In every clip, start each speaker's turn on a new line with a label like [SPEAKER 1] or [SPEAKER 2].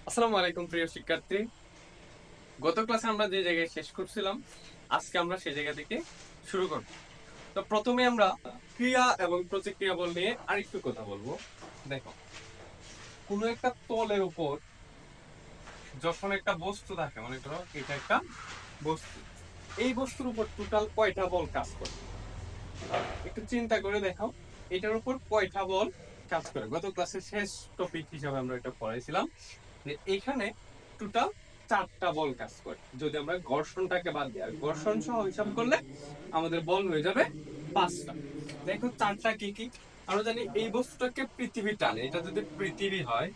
[SPEAKER 1] আসসালামু আলাইকুম প্রিয় শিক্ষার্থী। গত ক্লাসে আমরা যে জায়গায় শেষ করছিলাম, আজকে আমরা সেই জায়গা থেকে শুরু করব। তো প্রথমে আমরা ক্রিয়া এবং প্রতিক্রিয়া বল নিয়ে আরেকটু কথা বলবো। দেখো, কোনো একটা তলের উপর যখন একটা বস্তু থাকে, মনে করো এটা একটা বস্তু, এই বস্তুর উপর টোটাল কয়টা বল কাজ করে? একটু চিন্তা করে দেখো, এটার উপর কয়টা বল কাজ করে। গত ক্লাসের শেষ টপিক হিসাবে আমরা এটা পড়াইছিলাম যে এখানে টোটাল 4টা বল কাজ করে। যদি আমরা ঘর্ষণটাকে বাদ দিই, আর ঘর্ষণ সহ হিসাব করলে আমাদের বল হয়ে যাবে 5টা। দেখো 4টা কি কি। আমরা জানি এই বস্তুটাকে পৃথিবী টানে। এটা যদি পৃথিবী হয়,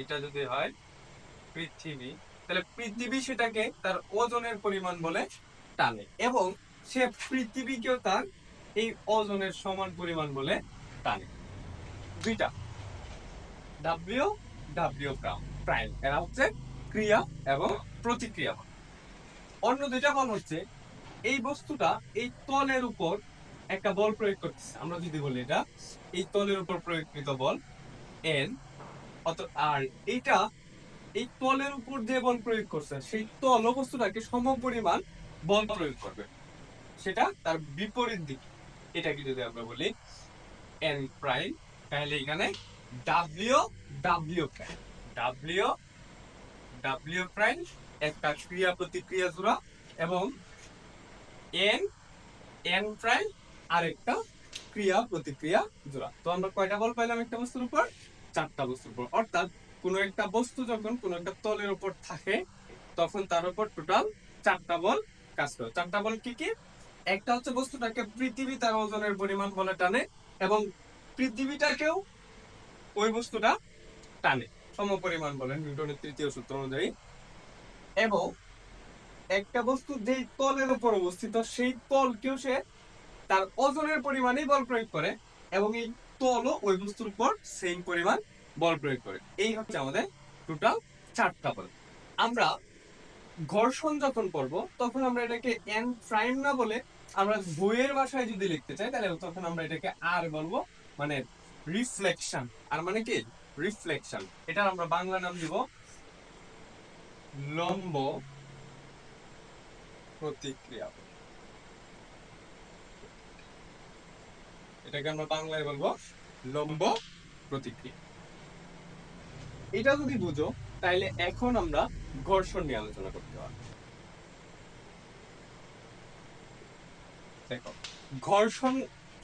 [SPEAKER 1] এটা যদি হয় পৃথিবী, তাহলে পৃথিবী সেটাকে তার ওজনের পরিমাণ বলে টানে, এবং সে পৃথিবীকেও তার এই ওজনের সমান পরিমাণ বলে টানে। দুইটা ডাব্লিউ ডাব্লিউ প্রাইম, এরা হচ্ছে ক্রিয়া এবং প্রতিক্রিয়া বল। অন্য দুইটা বল হচ্ছে এই বস্তুটা এই তলের উপর একটা বল প্রয়োগ করতেছে। আমরা যদি বলি এটা এই তলের উপর প্রয়োগকৃত বল এন, আর এইটা এই তলের উপর যে বল প্রয়োগ করছে সেই তল বস্তুটাকে সমপরিমাণ বল প্রয়োগ করবে, সেটা তার বিপরীত দিকে। এটাকে যদি আমরা বলি এন প্রাইম, তাহলে এখানে W W prime, W W prime একটা ক্রিয়া প্রতিক্রিয়া জোড়া, এবং এন এন প্রাইম আরেকটা ক্রিয়া প্রতিক্রিয়া জোড়া। তো আমরা কয়টা বল পাইলাম একটা বস্তুর উপর? 4টা বস্তুর উপর। অর্থাৎ কোন একটা বস্তু যখন কোন একটা তলের উপর থাকে, তখন তার উপর টোটাল 4টা বল কাজ করে। 4টা বল কি কি? একটা হচ্ছে বস্তুটাকে পৃথিবী তার ওজনের পরিমাণ বলে টানে, এবং পৃথিবীটাকেও ওই বস্তুটা টানে সমপরিমাণ বলে নিউটনের তৃতীয় সূত্র অনুযায়ী। এবং একটা বস্তু যেই তলের উপর অবস্থিত সেই তলকেও সে তার ওজনের পরিমাণেই বল প্রয়োগ করে, এবং এই তলও ওই বস্তুর উপর সেম পরিমাণ বল প্রয়োগ করে। এই হচ্ছে আমাদের টোটাল 4টা বল। আমরা ঘর্ষণ যখন পড়বো তখন আমরা এটাকে এন প্রাইম না বলে আমরা বইয়ের ভাষায় যদি লিখতে চাই, তাহলে তখন আমরা এটাকে আর বলবো, মানে রিফ্লেকশন। আর মানে কি? রিফ্লেকশন। এটার আমরা বাংলা নাম দিব লম্ব প্রতিক্রিয়া। এটাকে আমরা বাংলায় বলবো লম্ব প্রতিক্রিয়া। এটা যদি বুঝো, তাইলে এখন আমরা ঘর্ষণ নিয়ে আলোচনা করতে পারবো। দেখো, ঘর্ষণ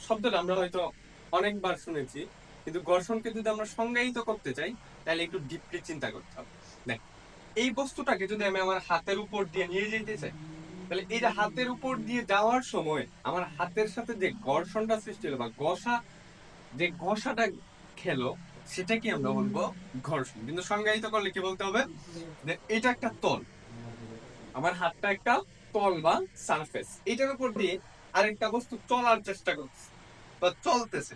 [SPEAKER 1] শব্দটা আমরা হয়তো অনেকবার শুনেছি, কিন্তু ঘর্ষণকে যদি আমরা সংজ্ঞায়িত করতে চাই, তাহলে একটু ডিপলি চিন্তা করতে হবে। দেখ, এই বস্তুটাকে যদি আমি আমার হাতের উপর দিয়ে নিয়ে যেতে চাই, তাহলে এই যে হাতের উপর দিয়ে যাওয়ার সময় আমার হাতের সাথে যে ঘর্ষণটা সৃষ্টি হলো, বা যে ঘষাটা খেলো, সেটাকে আমরা বলবো ঘর্ষণ। কিন্তু সংজ্ঞায়িত করলে কি বলতে হবে? যে এটা একটা তল, আমার হাতটা একটা তল বা সারফেস, এটার উপর দিয়ে আরেকটা বস্তু চলার চেষ্টা করছে বা চলতেছে।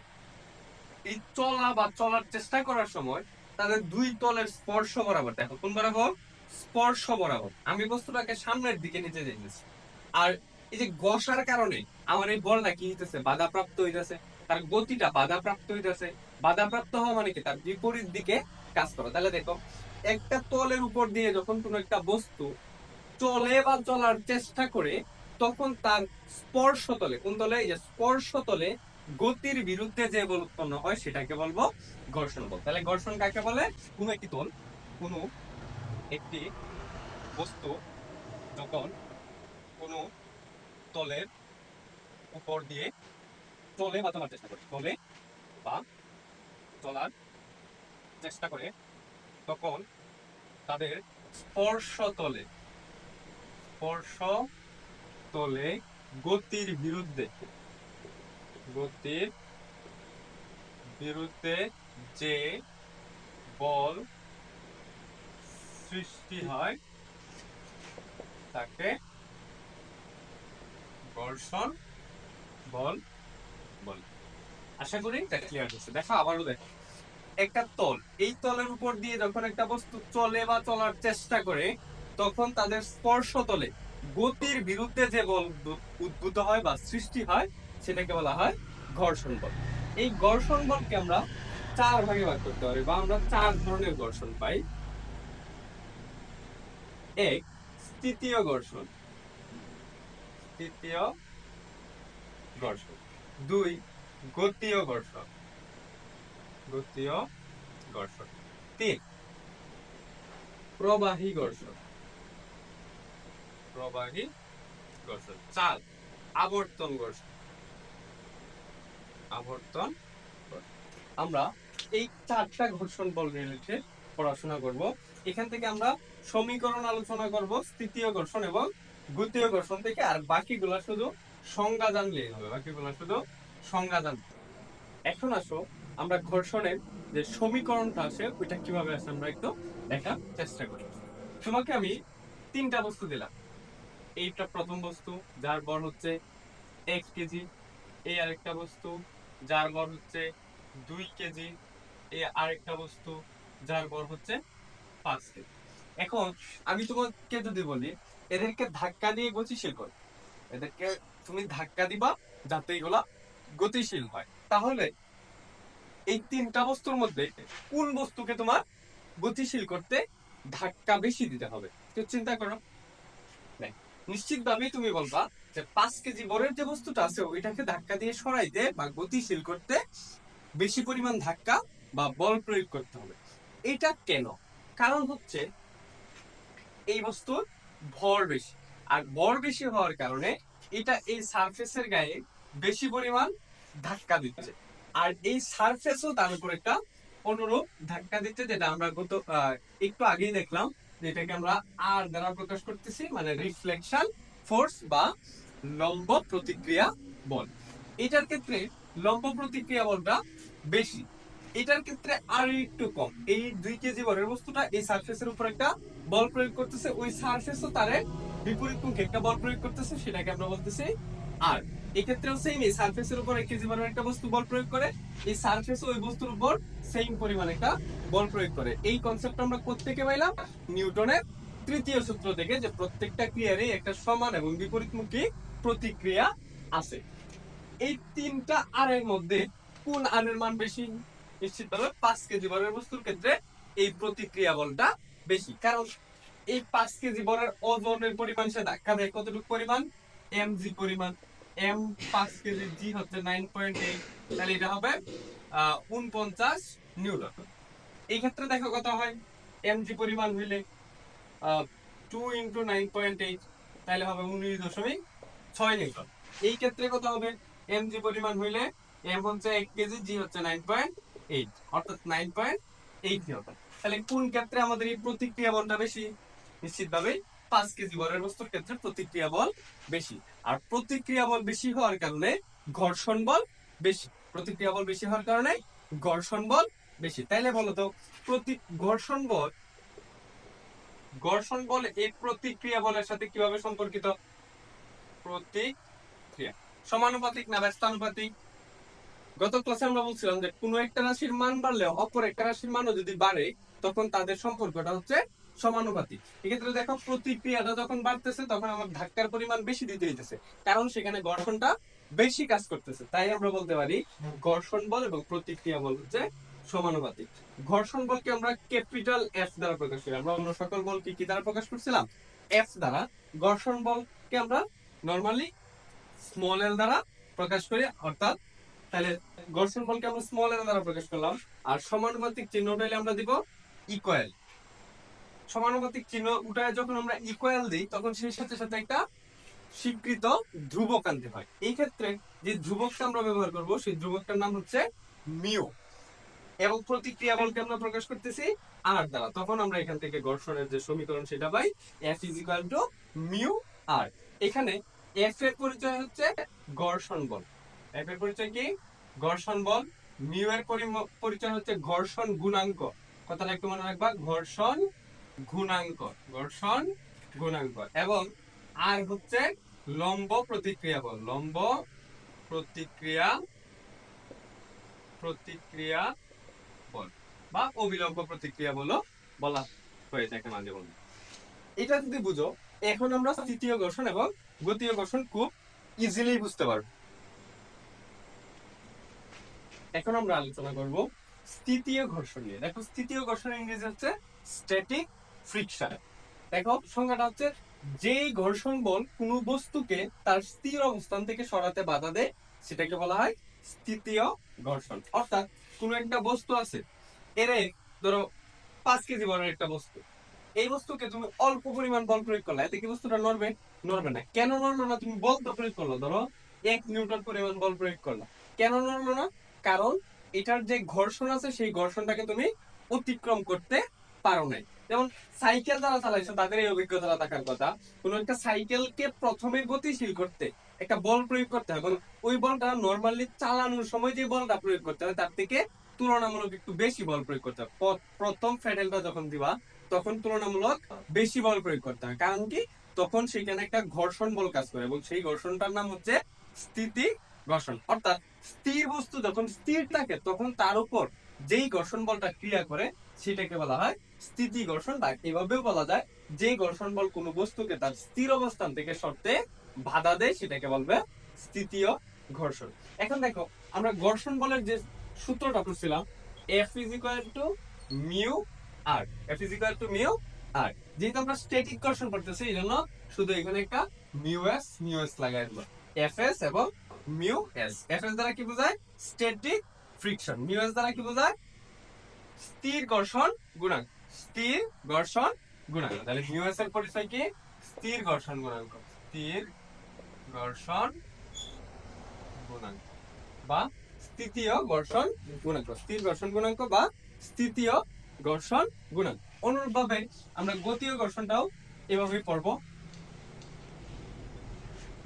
[SPEAKER 1] এই চলা বা চলার চেষ্টা করার সময় তাদের দুই তলের স্পর্শ বরাবর, দেখো কোন বরাবর? স্পর্শ বরাবর আমি বস্তুটাকে সামনের দিকে নিতে যাইতেছি। আর এই যে ঘষার কারণে আমার এই বলটা কি হইতেছে? বাধাপ্রাপ্ত হইতেছে, তার গতিটা বাধাপ্রাপ্ত হইতেছে। বাধাপ্রাপ্ত হওয়া মানে কি? তার বিপরীত দিকে কাজ করা। তাহলে দেখো, একটা তলের উপর দিয়ে যখন কোনো একটা বস্তু চলে বা চলার চেষ্টা করে, তখন তার স্পর্শ তলে, কোন তলে? এই যে স্পর্শ তলে গতির বিরুদ্ধে যে বল উৎপন্ন হয় সেটাকে বলবো ঘর্ষণ বল। তাহলে ঘর্ষণ কাকে বলে? কোন একটি তল, কোন একটি বস্তু যখন কোন তলের উপর দিয়ে চলে বা চলার চেষ্টা করে, চলে বা চলার চেষ্টা করে, তখন তাদের স্পর্শ তলে, স্পর্শ তলে গতির বিরুদ্ধে, গতির বিরুদ্ধে যে বল সৃষ্টি হয় তাকে ঘর্ষণ বল বলে। আশা করি এটা ক্লিয়ার হচ্ছে। দেখো, আবারও দেখো, একটা তল, এই তলের উপর দিয়ে যখন একটা বস্তু চলে বা চলার চেষ্টা করে, তখন তাদের স্পর্শ তলে গতির বিরুদ্ধে যে বল উদ্ভূত হয় বা সৃষ্টি হয়, সেটাকে বলা হয় ঘর্ষণ বল। এই ঘর্ষণ বলকে আমরা 4 ভাগে ভাগ করতে পারি, বা আমরা 4 ধরনের ঘর্ষণ পাই। এক, স্থিতীয় ঘর্ষণ। তৃতীয় ঘর্ষণ। দুই, গতীয় ঘর্ষণ। গতীয় ঘর্ষণ। তিন, প্রবাহী ঘর্ষণ। প্রবাহী ঘর্ষণ। চার, আবর্তন ঘর্ষণ। আবর্তন ঘর্ষণ। আমরা এই চারটা ঘর্ষণ বল রিলেটেড পড়াশোনা করব। এখান থেকে আমরা সমীকরণ আলোচনা করব স্থিতীয় ঘর্ষণ এবং গতীয় ঘর্ষণ থেকে, আর বাকিগুলা শুধু সংজ্ঞা জানলেই হবে। বাকিগুলা শুধু সংজ্ঞা জানতে। এখন আসো আমরা ঘর্ষণের যে সমীকরণটা আছে ওইটা কিভাবে আছে আমরা একটু দেখার চেষ্টা করি। তোমাকে আমি তিনটা বস্তু দিলাম। এইটা প্রথম বস্তু, যার ভর হচ্ছে 1 কেজি। এই আরেকটা বস্তু, যার ভর হচ্ছে 2 কেজি। এই আরেকটা বস্তু, যার ভর হচ্ছে 5 কেজি। এখন আমি তোমাকে যদি বলি এদেরকে ধাক্কা দিয়ে গতিশীল কর, এদেরকে তুমি ধাক্কা দিবা যাতে এগুলা গতিশীল হয়, তাহলে এই তিনটা বস্তুর মধ্যে কোন বস্তুকে তোমার গতিশীল করতে ধাক্কা বেশি দিতে হবে? একটু চিন্তা করো। নিশ্চিতভাবেই তুমি বলবা যে 5 কেজি বরের যে বস্তুটা আছে ওইটাকে ধাক্কা দিয়ে সরাইতে বা গতিশীল করতে বেশি পরিমাণ ধাক্কা বা বল প্রয়োগ করতে হবে। এটা কেন? কারণ হচ্ছে এই বস্তুর ভর বেশি, আর ভর বেশি হওয়ার কারণে এটা এই সারফেসের গায়ে বেশি পরিমাণ ধাক্কা দিচ্ছে, আর এই সারফেসও তার উপর একটা অনুরূপ ধাক্কা দিচ্ছে, যেটা আমরা একটু আগেই দেখলাম, যেটাকে আমরা আর দ্বারা প্রকাশ করতেছি, মানে রিফ্লেকশন ফোর্স বা লম্ব প্রতিক্রিয়া বল। এটার ক্ষেত্রে লম্ব প্রতিক্রিয়া বলটা বেশি, এটার ক্ষেত্রে আর একটু কম। এই 2 কেজি বরের বস্তুটা এই সারফেসের উপর একটা বল প্রয়োগ করতেছে, ওই সারফেসও তারে বিপরীত মুখে একটা বল প্রয়োগ করতেছে, সেটাকে আমরা বলতেছি আর। এক্ষেত্রেও সেম, এই সারফেসের উপর 1 কেজি বরের একটা বস্তু বল প্রয়োগ করে, এই সারফেসও ওই বস্তুর উপর সেম পরিমাণ একটা বল প্রয়োগ করে। এই কনসেপ্ট আমরা কোত্থেকে পাইলাম? নিউটনের তৃতীয় সূত্র থেকে, যে প্রত্যেকটা ক্রিয়ারই একটা সমান এবং বিপরীতমুখী প্রতিক্রিয়া আছে। এই তিনটা আরের মধ্যে কোন আরের মান বেশি? নিশ্চিতভাবে 5 কেজি বরের বস্তুর ক্ষেত্রে এই প্রতিক্রিয়া বলটা বেশি, কারণ এই 5 কেজি বরের ওজনের পরিমাণ সে ধাক্কা দেয় কতটুকু পরিমাণ? mg পরিমাণ। m 5 কেজি, g হচ্ছে 9.8, তাহলে এটা হবে 49 নিউটন। এই ক্ষেত্রে দেখো কত হয়, mg পরিমাণ হইলে 2 × 9.8, তাহলে হবে 19.6 নিউটন। এই ক্ষেত্রে কত হবে, mg পরিমাণ হইলে m হচ্ছে 1 কেজি, g হচ্ছে 9.8, অর্থাৎ 9.8 নিউটন। তাহলে কোন ক্ষেত্রে আমাদের এই প্রতিক্রিয়া বলটা বেশি? নিশ্চিতভাবে 5 কেজি বরের বস্তুর ক্ষেত্রে প্রতিক্রিয়া বল বেশি, আর প্রতিক্রিয়া বল বেশি হওয়ার কারণে ঘর্ষণ বল বেশি। প্রতিক্রিয়া বল বেশি হওয়ার কারণে ঘর্ষণ বল বেশি। তাইলে বলো তো ঘর্ষণ বল এই প্রতিক্রিয়া বলের সাথে কিভাবে সম্পর্কিত? প্রতিক্রিয়া সমানুপাতিক না ব্যস্তানুপাতিক? গত ক্লাসে আমরা বলছিলাম যে কোনো একটা রাশির মান বাড়লে অপর একটা রাশির মানও যদি বাড়ে তখন তাদের সম্পর্কটা হচ্ছে সমানুপাতিক। এক্ষেত্রে দেখো প্রতিক্রিয়াটা যখন বাড়তেছে তখন আমার ধাক্কার পরিমাণ বেশি দিতে হইতেছে, কারণ সেখানে ঘর্ষণটা বেশি কাজ করতেছে। তাই আমরা বলতে পারি ঘর্ষণ বল এবং প্রতিক্রিয়া বল হচ্ছে সমানুপাতিক। ঘর্ষণ বলকে আমরা ক্যাপিটাল এফ দ্বারা প্রকাশ করি। আমরা অন্য সকল বলকে কি দ্বারা প্রকাশ করছিলাম? এফ দ্বারা। ঘর্ষণ বলকে আমরা নরমালি স্মল এল দ্বারা প্রকাশ করি, অর্থাৎ তাহলে ঘর্ষণ বলকে আমরা স্মল এল দ্বারা প্রকাশ করলাম। আর সমানুপাতিক চিহ্নটা আমরা দিব ইকুয়াল। সমানুপাতিক চিহ্ন উঠায় যখন আমরা ইকুয়াল দিই তখন সেই সাথে সাথে একটা স্বীকৃত ধ্রুবক আনতে হয়। এই ক্ষেত্রে যে ধ্রুবকটা আমরা ব্যবহার করব সেই ধ্রুবকটার নাম হচ্ছে মিউ, এবং প্রতিক্রিয়া বলকে আমরা প্রকাশ করতেছি আর দ্বারা। তখন আমরা এখান থেকে ঘর্ষণের যে সমীকরণ সেটা পাই, F = মিউ আর। এখানে F এর পরিচয় হচ্ছে ঘর্ষণ বল। F এর পরিচয় কি? ঘর্ষণ বল। মিউ এর পরিচয় হচ্ছে ঘর্ষণ গুণাঙ্ক। কথাটা একটু মনে রাখবা, ঘর্ষণ গুণাঙ্ক। ঘর্ষণ গুণাঙ্ক। এবং আর হচ্ছে লম্ব প্রতিক্রিয়া বল। লম্ব প্রতিক্রিয়া বল বা অবিলম্ব প্রতিক্রিয়া বলো বলা হয়ে থাকে মাঝে মধ্যে। এটা যদি বুঝো, এখন আমরা স্থিতীয় ঘর্ষণ এবং গতীয় ঘর্ষণ খুব ইজিলি বুঝতে পারবো। এখন আমরা আলোচনা করব স্থিতীয় ঘর্ষণ নিয়ে। দেখো স্থিতীয় ঘর্ষণের ইংরেজি হচ্ছে স্ট্যাটিক ফ্রিকশন। দেখো সংজ্ঞাটা হচ্ছে, যেই ঘর্ষণ বল কোনো বস্তুকে তার স্থির অবস্থান থেকে সরাতে বাধা দেয় সেটাকে বলা হয় স্থিতীয় ঘর্ষণ। অর্থাৎ কোনো একটা বস্তু আছে, এরে ধরো 5 কেজি বড় একটা বস্তু, এই বস্তুকে তুমি অল্প পরিমাণ বল প্রয়োগ করলে এতে কি বস্তুটা নড়বে? নড়বে না। কেন নড়লো না? তুমি বল তো প্রয়োগ করলো, ধরো 1 নিউটন পরিমাণ বল প্রয়োগ করলা, কেন নড়লো না? কারণ এটার যে ঘর্ষণ আছে সেই ঘর্ষণটাকে তুমি অতিক্রম করতে পারো নাই। যেমন সাইকেল যারা চালাইছো তাদের এই অভিজ্ঞতা থাকার কথা, কোন একটা সাইকেলকে প্রথমে গতিশীল করতে একটা বল প্রয়োগ করতে হয়, এবং ওই বলটা নর্মালি চালানোর সময় যে বলটা প্রয়োগ করতে হয় তার থেকে তুলনামূলক একটু বেশি বল প্রয়োগ করতে হয়। প্রথম ফেডেলটা যখন দিবা তখন তুলনামূলক বেশি বল প্রয়োগ করতে হয়। কারণ কি? তখন সেখানে একটা ঘর্ষণ বল কাজ করে, এবং সেই ঘর্ষণটার নাম হচ্ছে স্থিতি ঘর্ষণ। অর্থাৎ স্থির বস্তু যখন স্থির থাকে তখন তার উপর যেই ঘর্ষণ বলটা ক্রিয়া করে সেটাকে বলা হয় স্থিতি ঘর্ষণ। বা এভাবেও বলা যায়, যে ঘর্ষণ বল কোনো বস্তুকে তার স্থির অবস্থান থেকে সরতে বাধা দেয় সেটাকে বলবে স্থিতীয় ঘর্ষণ। এখন দেখো, আমরা ঘর্ষণ বলের যে সূত্রটা করছিলাম, F is equal to mu R F is equal to mu আর, যেহেতু আমরা স্ট্যাটিক ঘর্ষণ করতেছি এই জন্য শুধু এখানে একটা মিউ এস লাগাই দেব। Fs এবং মিউ এস। Fs দ্বারা কি বোঝায়? Static friction. মিউ এস দ্বারা কি বোঝায়? স্থির ঘর্ষণ গুণাঙ্ক। স্থির ঘর্ষণ গুণাঙ্ক। তাহলে মিউ এস এর পরিচয় কি? স্থির ঘর্ষণ গুণাঙ্ক। স্থির ঘর্ষণ গুণাঙ্ক বা স্থিতীয় ঘর্ষণ গুণাঙ্ক। স্থির ঘর্ষণ গুণাঙ্ক বা স্থিতীয় ঘর্ষণ গুণাঙ্ক। অনুরূপভাবে আমরা গতীয় ঘর্ষণটাও এভাবেই পড়বো।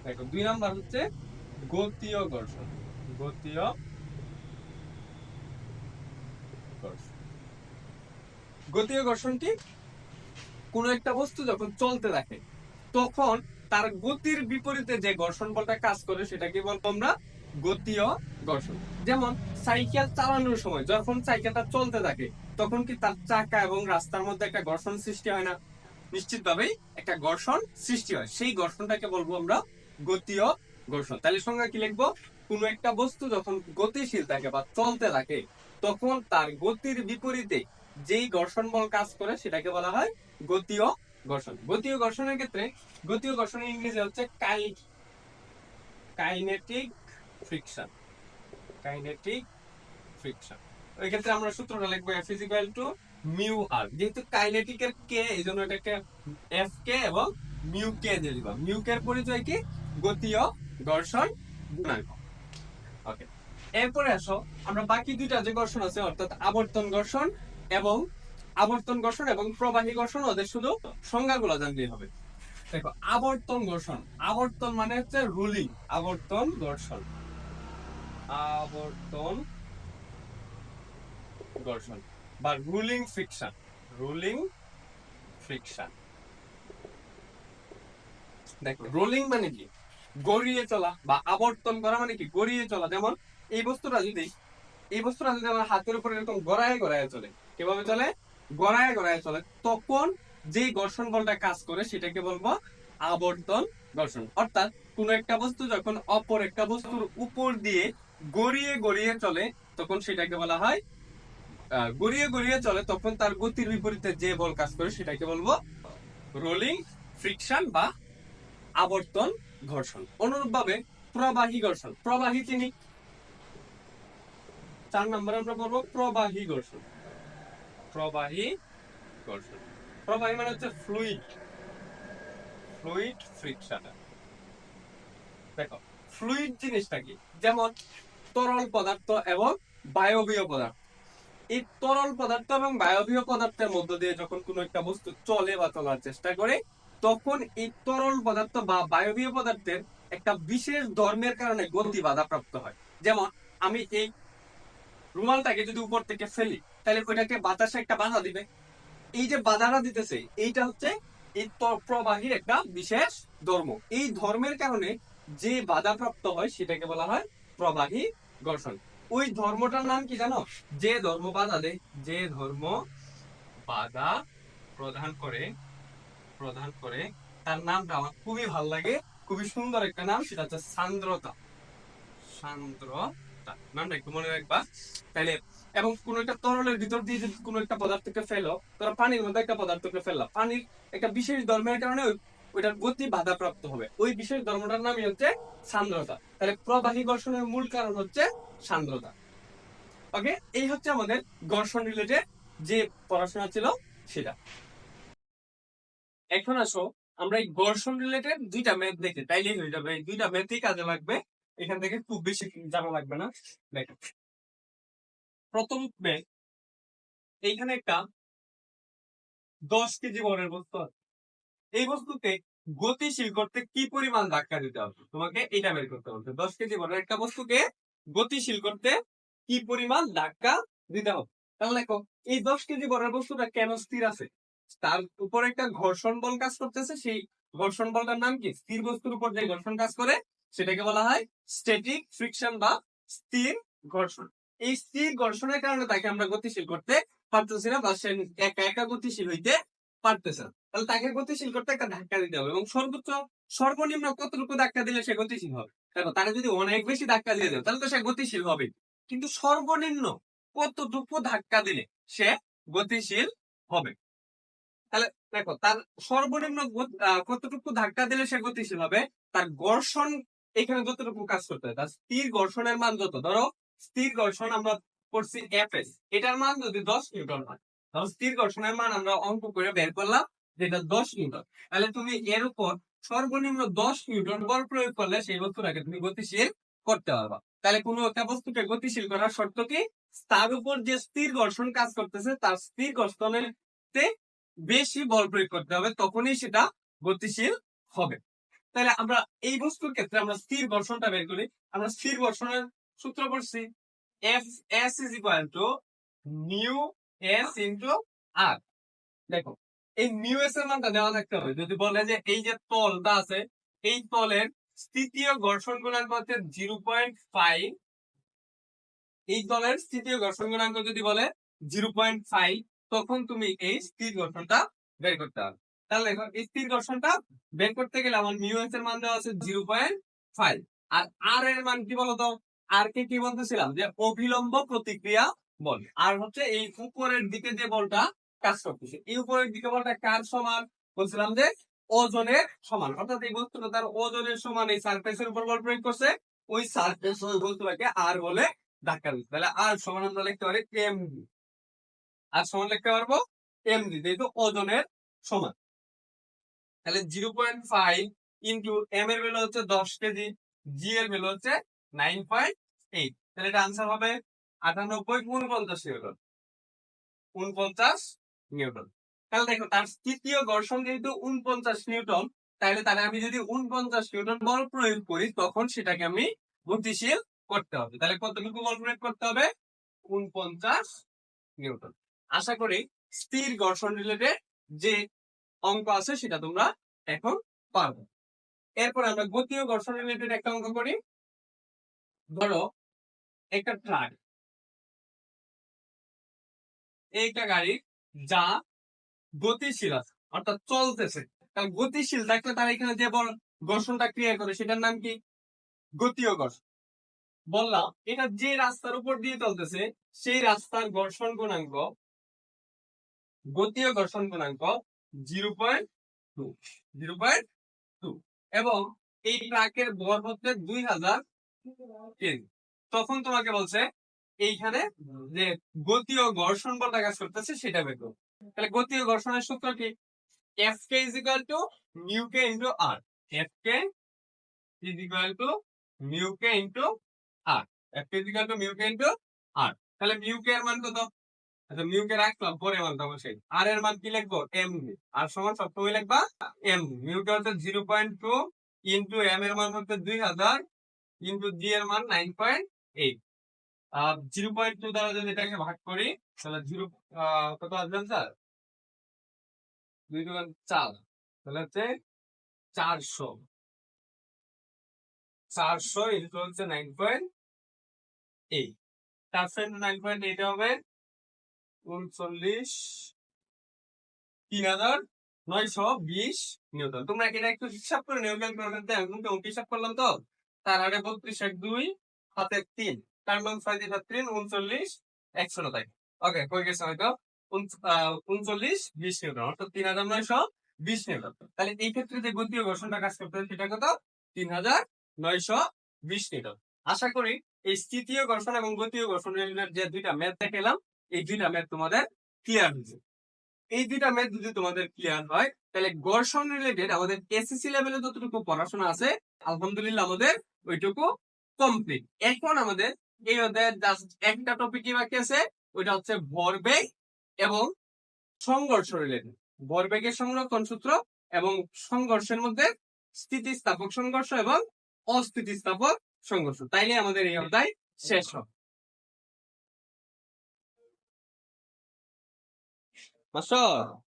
[SPEAKER 1] দেখো 2 নাম্বার হচ্ছে গতীয় ঘর্ষণ। গতীয় ঘর্ষণ। গতীয় ঘর্ষণ কি? কোন একটা বস্তু যখন চলতে থাকে তখন তার গতির বিপরীতে যে ঘর্ষণ বলটা কাজ করে সেটাকে বলবো আমরা গতীয় ঘর্ষণ। যেমন সাইকেল চালানোর সময় যখন সাইকেলটা চলতে থাকে তখন কি তার চাকা এবং রাস্তার মধ্যে একটা ঘর্ষণ সৃষ্টি হয় না? নিশ্চিতভাবেই একটা ঘর্ষণ সৃষ্টি হয়। সেই ঘর্ষণটাকে বলবো আমরা গতীয় ঘর্ষণ। তাহলে সংজ্ঞা কি লিখবো? কোন একটা বস্তু যখন গতিশীল থাকে বা চলতে থাকে তখন তার গতির বিপরীতে যেই ঘর্ষণ বল কাজ করে সেটাকে বলা হয় গতীয় ঘর্ষণ। গতীয় ঘর্ষণের ক্ষেত্রে গতীয় ঘর্ষণের ইংরেজি হচ্ছে কাইনেটিক ফ্রিকশন। Kinetic friction. ওই ক্ষেত্রে আমরা সূত্রটা লিখবো F is equal to mu r। যেহেতু কাইনেটিক এর কে, এইজন্য এটাকে F কে এবং মিউ কে দিয়ে দিবা। মিউ কে এর পরিচয় কি? গতীয় ঘর্ষণ গুণাঙ্ক। ওকে, এরপরে আসো আমরা বাকি দুইটা যে ঘর্ষণ আছে অর্থাৎ আবর্তন ঘর্ষণ এবং প্রবাহী ঘর্ষণ, ওদের শুধু সংজ্ঞাগুলো জানলেই হবে। দেখো আবর্তন ঘর্ষণ, আবর্তন মানে হচ্ছে রুলিং। আবর্তন ঘর্ষণ, আবর্তন ঘর্ষণ বা রুলিং ফ্রিকশন। Ruling friction. দেখো রোলিং মানে কি? গড়িয়ে চলা, বা আবর্তন করা মানে কি? গড়িয়ে চলা। যেমন এই বস্তুটা যদি আমার হাতের উপরে এরকম গড়ায় গড়ায় চলে, কিভাবে চলে? গড়ায় গড়ায় চলে, তখন যে ঘর্ষণ বলটা কাজ করে সেটাকে বলবো আবর্তন ঘর্ষণ। অর্থাৎ কোন একটা বস্তু যখন অপর একটা বস্তুর উপর দিয়ে গড়িয়ে গড়িয়ে চলে তখন সেটাকে বলা হয় গড়িয়ে গড়িয়ে চলে, তখন তার গতির বিপরীতে যে বল কাজ করে সেটাকে বলবো রোলিং ফ্রিকশন বা আবর্তন ঘর্ষণ। অনুরূপভাবে প্রবাহী ঘর্ষণ। প্রবাহী চিনি, 4 নম্বরে আমরা পড়বো প্রবাহী ঘর্ষণ। প্রবাহী ঘর্ষণ। প্রবাহী মানে হচ্ছে ফ্লুইড ফ্রিকশন। দেখো ফ্লুইড জিনিসটা কি? যেমন তরল পদার্থ এবং বায়বীয় পদার্থ। এই তরল পদার্থ এবং বায়বীয় পদার্থের মধ্য দিয়ে যখন কোনো একটা বস্তু চলে বা চলার চেষ্টা করে তখন এই তরল পদার্থ বা বায়বীয় পদার্থের একটা বিশেষ ধর্মের কারণে গতি বাধাপ্রাপ্ত হয়। যেমন আমি এই রুমালটাকে যদি উপর থেকে ফেলি তাহলে ওইটাকে বাতাসে একটা বাধা দিবে। এই যে বাধাটা দিতেছে এইটা হচ্ছে এই প্রবাহীর একটা বিশেষ ধর্ম। এই ধর্মের কারণে যে বাধাপ্রাপ্ত হয় সেটাকে বলা হয় প্রবাহী ঘর্ষণ। ওই ধর্মটার নাম কি জানো? যে ধর্ম বাধা দেয়, যে ধর্ম বাধা প্রদান করে তার নামটা আমার খুবই ভালো লাগে, খুবই সুন্দর একটা নাম, সেটা হচ্ছে সান্দ্রতা। সান্দ্রতা নামটা একটু মনে রাখবা। তাহলে এবং কোন একটা তরলের ভিতর দিয়ে যদি কোনো একটা পদার্থকে ফেলো, তোরা পানির মধ্যে একটা পদার্থকে ফেললাম, পানির একটা বিশেষ ধর্মের কারণে ওইটার গতি বাধাপ্রাপ্ত হবে, ওই বিশেষ ধর্মটার নামই হচ্ছে সান্দ্রতা। তাহলে প্রবাহী ঘর্ষণের মূল কারণ হচ্ছে সান্দ্রতা। ওকে, এই হচ্ছে আমাদের ঘর্ষণ রিলেটেড যে পড়াশোনা ছিল সেটা। এখন আসো আমরা এই ঘর্ষণ রিলেটেড দুইটা ম্যাথ দেখে তাইলেই হয়ে যাবে, এই দুইটা ম্যাথই কাজে লাগবে, এখান থেকে খুব বেশি জানা লাগবে না। দেখো প্রথম ম্যাথ, এইখানে একটা 10 কেজি বরের বস্তু আছে। এই বস্তুকে গতিশীল করতে কি পরিমাণ ধাক্কা দিতে হবে, তোমাকে এটা বের করতে হবে। 10 কেজি বরের একটা বস্তুকে গতিশীল করতে কি পরিমাণ ধাক্কা দিতে হবে। তাহলে দেখো এই 10 কেজি বরের বস্তুটা কেন স্থির আছে, তার উপর একটা ঘর্ষণ বল কাজ করতেছে, সেই ঘর্ষণ বলটার নাম কি, স্থির বস্তুর উপর যে ঘর্ষণ কাজ করে সেটাকে বলা হয় স্ট্যাটিক ফ্রিকশন বা স্থির ঘর্ষণ। এই স্থির ঘর্ষণের কারণে তাকে আমরা গতিশীল করতে পারতেছি না, বা সে একা একা গতিশীল হইতে পারতেছে না। তাহলে তাকে গতিশীল করতে একটা ধাক্কা দিতে হবে, এবং সর্বোচ্চ সর্বনিম্ন কতটুকু ধাক্কা দিলে সে গতিশীল হবে। দেখো তাকে যদি অনেক বেশি ধাক্কা দিয়ে দেয় তাহলে তো সে গতিশীল হবে, কিন্তু সর্বনিম্ন কতটুকু ধাক্কা দিলে সে গতিশীল হবে। তাহলে দেখো তার সর্বনিম্ন কতটুকু ধাক্কা দিলে সে গতিশীল হবে, তার ঘর্ষণ এখানে যতটুকু কাজ করতে হয়, তার স্থির ঘর্ষণের মান যত, ধরো স্থির ঘর্ষণ আমরা করছি এফএস, এটার মান যদি 10 নিউটন হয়, ধরো স্থির ঘর্ষণের মান আমরা অঙ্ক করে বের করলাম যেটা 10 নিউটন, তাহলে তুমি এর উপর সর্বনিম্ন 10 নিউটন বল প্রয়োগ করলে সেই বস্তুটাকে তুমি গতিশীল করতে পারবা। তাহলে কোনো একটা বস্তুকে গতিশীল করার শর্ত কি, তার উপর যে স্থির ঘর্ষণ কাজ করতেছে তার স্থির ঘর্ষণের বেশি বল প্রয়োগ করতে হবে, তখনই সেটা গতিশীল হবে। তাহলে আমরা এই বস্তুর ক্ষেত্রে আমরা স্থির ঘর্ষণটা বের করি। আমরা স্থির ঘর্ষণের সূত্র পড়ছি, F S is equal to mu S into R. দেখো এই মিউ এস এর মানটা দেওয়া থাকতে হবে, যদি বলে যে এই যে তলটা আছে এই তলের স্থিতীয় ঘর্ষণ গুণাঙ্ক হচ্ছে 0.5, এই তলের স্থিতীয় ঘর্ষণ গুণাঙ্ক যদি বলে 0.5, তখন তুমি এই স্থির ঘর্ষণটা বের করতে হবে। তাহলে দেখো এই স্থির ঘর্ষণটা বের করতে গেলে আমার মিউ এস এর মান দেওয়া আছে 0.5, আর আর এর মান কি বলতো, আর কে কি বলতেছিলাম যে অভিলম্ব প্রতিক্রিয়া বল, আর হচ্ছে এই উপরের দিকে যে বলটা কাজ করতেছে, এই উপরের দিকে বলটা কার সমান, বলছিলাম যে ওজনের সমান, অর্থাৎ এই বস্তুটা তার ওজনের সমান এই সারফেসের উপর বল প্রয়োগ করছে, ওই সারফেস ওই বস্তুটাকে আর বলে ধাক্কা দিচ্ছে। তাহলে আর সমান আমরা লিখতে পারি এম ডি, আর সমান লিখতে পারবো এম ডি, যেহেতু ওজনের সমান। তাহলে 0.5 ইন্টু এম এর ভ্যালু হচ্ছে 10 কেজি, জি এর ভ্যালু হচ্ছে 9.8, তাহলে এটা আনসার হবে 98 49 নিউটন। তাহলে দেখো তার তৃতীয় ঘর্ষণ যেহেতু 49 নিউটন, তাহলে তাহলে আমি যদি 49 নিউটন বল প্রয়োগ করি তখন সেটাকে আমি গতিশীল করতে হবে। তাহলে কতটুকু বল প্রয়োগ করতে হবে, 49 নিউটন। আশা করি স্থির ঘর্ষণ রিলেটেড যে অঙ্ক আছে সেটা তোমরা এখন পারবে। এরপর আমরা গতীয় ঘর্ষণ রিলেটেড একটা অঙ্ক করি। ধরো একটা ট্রাক, একটা গাড়ি যা গতিশীল আছে অর্থাৎ চলতেছে, তাহলে গতিশীল থাকলে তার এখানে যে বল ঘর্ষণটা ক্রিয়া করে সেটার নাম কি, গতীয় ঘর্ষণ। বললাম এটা যে রাস্তার উপর দিয়ে চলতেছে সেই রাস্তার ঘর্ষণ গুণাঙ্ক, গতীয় ঘর্ষণ গুণাঙ্ক 0.2, 0.2, এবং এই ট্রাকের ভর হচ্ছে 2000 কেজি। তখন তোমাকে বলছে এইখানে যে গতীয় ঘর্ষণ বলটা কাজ করতেছে সেটা বের করো। তাহলে গতীয় ঘর্ষণের সূত্র কি, F K is equal to mu K into R, F K is equal to mu K into R, F K is equal to mu K into R. তাহলে মিউ কে এর মান কত, আচ্ছা মিউ কে রাখলাম পরে মানটা বসে, আর এর মান কি লিখবো এম, আর সমান সবসময় লিখবা এম। মিউ কে হচ্ছে 0.2 ইন্টু এম এর মান হচ্ছে 2000 ইন্টু জি এর মান 9.8। 0.2 দ্বারা যদি এটাকে ভাগ করি তাহলে জিরো কত আসবে স্যার, 2 × 4, তাহলে হচ্ছে 400, 400 ইন্টু হচ্ছে 9.8, 400 ইন্টু 9.8 হবে 39,920 নিউটন। তোমরা এটা একটু হিসাব করে নিও, ক্যালকুলেটর দিয়ে আমি কিন্তু হিসাব করলাম তো। তার আগে 32 1 2 হাতে 3, 4 9 6 3 39, 100 তাই ওকে কই গেছে হয়তো 39 20 নিউটন অর্থাৎ 3920 নিউটন। তাহলে এই ক্ষেত্রে যে গতীয় ঘর্ষণটা কাজ করতে সেটা কত 3920 নিউটন। আশা করি এই স্থিতীয় ঘর্ষণ এবং গতীয় ঘর্ষণ রিলেটেড যে দুইটা ম্যাথ দেখালাম এই দুইটা ম্যাথ তোমাদের ক্লিয়ার হয়েছে। এই দুইটা ম্যাথ যদি তোমাদের ক্লিয়ার হয় তাহলে ঘর্ষণ রিলেটেড আমাদের এসএসসি লেভেলে যতটুকু পড়াশোনা আছে আলহামদুলিল্লাহ আমাদের ওইটুকু কমপ্লিট। এখন আমাদের এই অধ্যায়ের জাস্ট একটা টপিকই বাকি আছে, ওইটা হচ্ছে ভরবেগ এবং সংঘর্ষ রিলেটেড। ভরবেগের সংরক্ষণ সূত্র এবং সংঘর্ষের মধ্যে স্থিতিস্থাপক সংঘর্ষ এবং অস্থিতিস্থাপক সংঘর্ষ, তাইলে আমাদের এই অধ্যায় শেষ হবে। মাস্টার